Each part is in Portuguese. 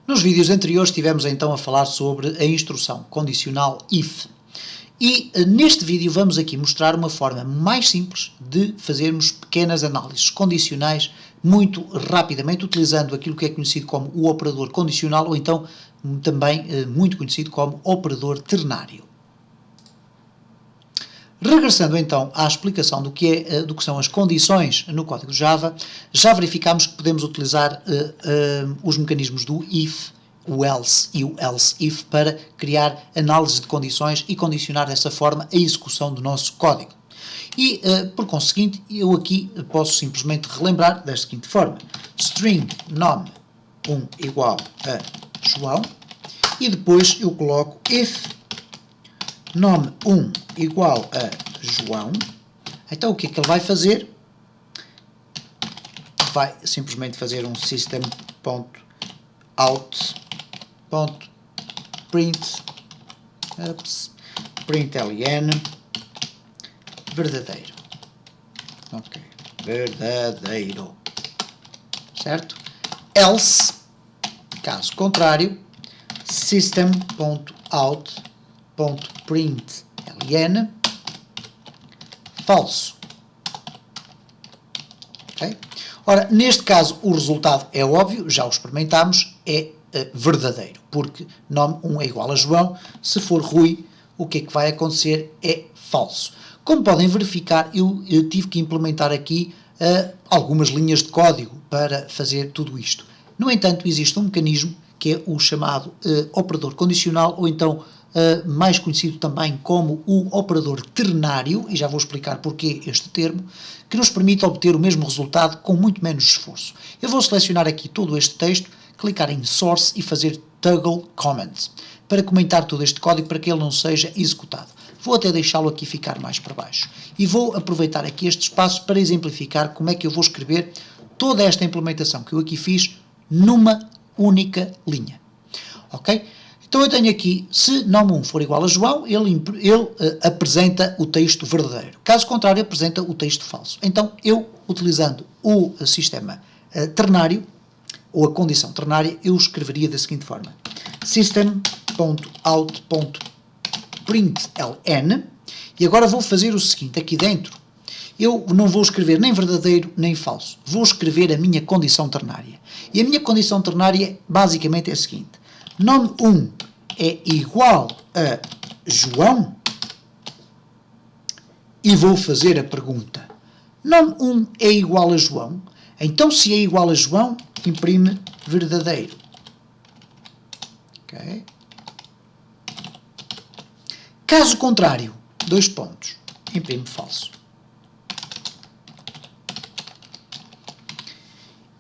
Nos vídeos anteriores estivemos então a falar sobre a instrução condicional if. E neste vídeo vamos aqui mostrar uma forma mais simples de fazermos pequenas análises condicionais muito rapidamente, utilizando aquilo que é conhecido como o operador condicional ou então também muito conhecido como operador ternário. Regressando então à explicação do que são as condições no código Java, já verificámos que podemos utilizar os mecanismos do if, o else e o else if para criar análises de condições e condicionar dessa forma a execução do nosso código. E, por conseguinte, eu aqui posso simplesmente relembrar da seguinte forma: string nome1 igual a João, e depois eu coloco if nome1 igual a João. Então o que é que ele vai fazer? Vai simplesmente fazer um system.out.println verdadeiro. Ok, verdadeiro. Certo? Else, caso contrário, system.out.println falso. Okay? Ora, neste caso o resultado é óbvio, já o experimentámos, é verdadeiro, porque nome1 é igual a João, se for Rui, o que é que vai acontecer é falso. Como podem verificar, eu tive que implementar aqui algumas linhas de código para fazer tudo isto. No entanto, existe um mecanismo que é o chamado operador condicional, ou então mais conhecido também como o operador ternário, e já vou explicar porquê este termo, que nos permite obter o mesmo resultado com muito menos esforço. Eu vou selecionar aqui todo este texto, clicar em Source e fazer Toggle Comments, para comentar todo este código para que ele não seja executado. Vou até deixá-lo aqui ficar mais para baixo. E vou aproveitar aqui este espaço para exemplificar como é que eu vou escrever toda esta implementação que eu aqui fiz numa única linha. Ok? Então eu tenho aqui, se nome1 for igual a João, ele apresenta o texto verdadeiro. Caso contrário, apresenta o texto falso. Então eu, utilizando o sistema ternário, ou a condição ternária, eu escreveria da seguinte forma: system.out.println, e agora vou fazer o seguinte, aqui dentro, eu não vou escrever nem verdadeiro nem falso, vou escrever a minha condição ternária. E a minha condição ternária basicamente é a seguinte: nome1 é igual a João, e vou fazer a pergunta: nome1 é igual a João? Então, se é igual a João, imprime verdadeiro. Ok? Caso contrário, dois pontos, imprime falso.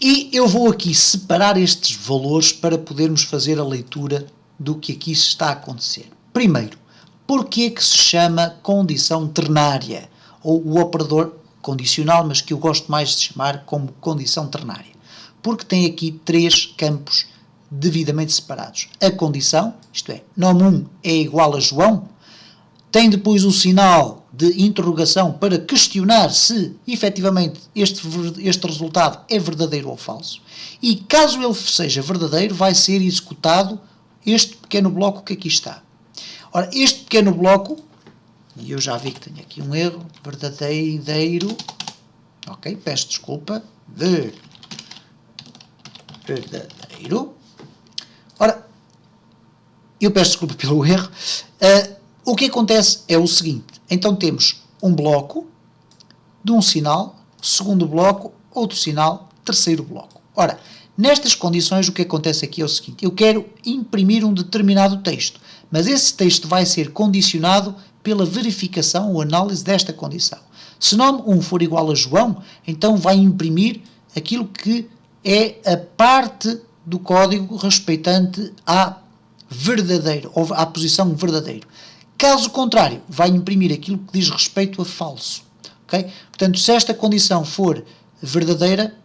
E eu vou aqui separar estes valores para podermos fazer a leitura do que aqui está a acontecer. Primeiro, porquê que se chama condição ternária, ou o operador condicional, mas que eu gosto mais de chamar como condição ternária? Porque tem aqui três campos devidamente separados. A condição, isto é, nome1 é igual a João, tem depois o sinal de interrogação para questionar se efetivamente este resultado é verdadeiro ou falso, e caso ele seja verdadeiro, vai ser executado este pequeno bloco que aqui está. Ora, este pequeno bloco, e eu já vi que tenho aqui um erro, verdadeiro, ok, peço desculpa, verdadeiro. Ora, eu peço desculpa pelo erro. O que acontece é o seguinte: então temos um bloco de um sinal, segundo bloco, outro sinal, terceiro bloco. Ora, nestas condições o que acontece aqui é o seguinte: eu quero imprimir um determinado texto, mas esse texto vai ser condicionado pela verificação ou análise desta condição. Se nome1 for igual a João, então vai imprimir aquilo que é a parte do código respeitante à verdadeiro, ou à posição verdadeiro. Caso contrário, vai imprimir aquilo que diz respeito a falso. Okay? Portanto, se esta condição for verdadeira,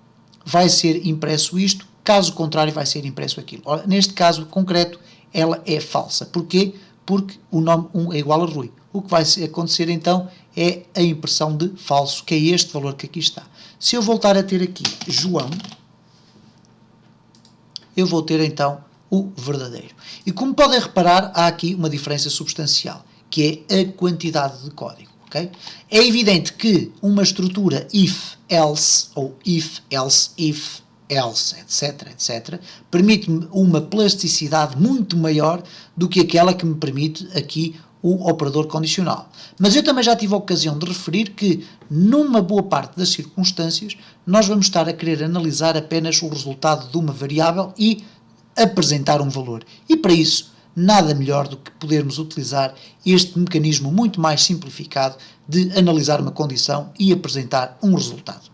vai ser impresso isto, caso contrário, vai ser impresso aquilo. Ora, neste caso concreto, ela é falsa. Porquê? Porque o nome1 é igual a Rui. O que vai acontecer então é a impressão de falso, que é este valor que aqui está. Se eu voltar a ter aqui João, eu vou ter então o verdadeiro. E como podem reparar, há aqui uma diferença substancial, que é a quantidade de código. Okay? É evidente que uma estrutura if-else, ou if-else-if, else, etc., etc., permite-me uma plasticidade muito maior do que aquela que me permite aqui o operador condicional. Mas eu também já tive a ocasião de referir que, numa boa parte das circunstâncias, nós vamos estar a querer analisar apenas o resultado de uma variável e apresentar um valor. E para isso, nada melhor do que podermos utilizar este mecanismo muito mais simplificado de analisar uma condição e apresentar um resultado.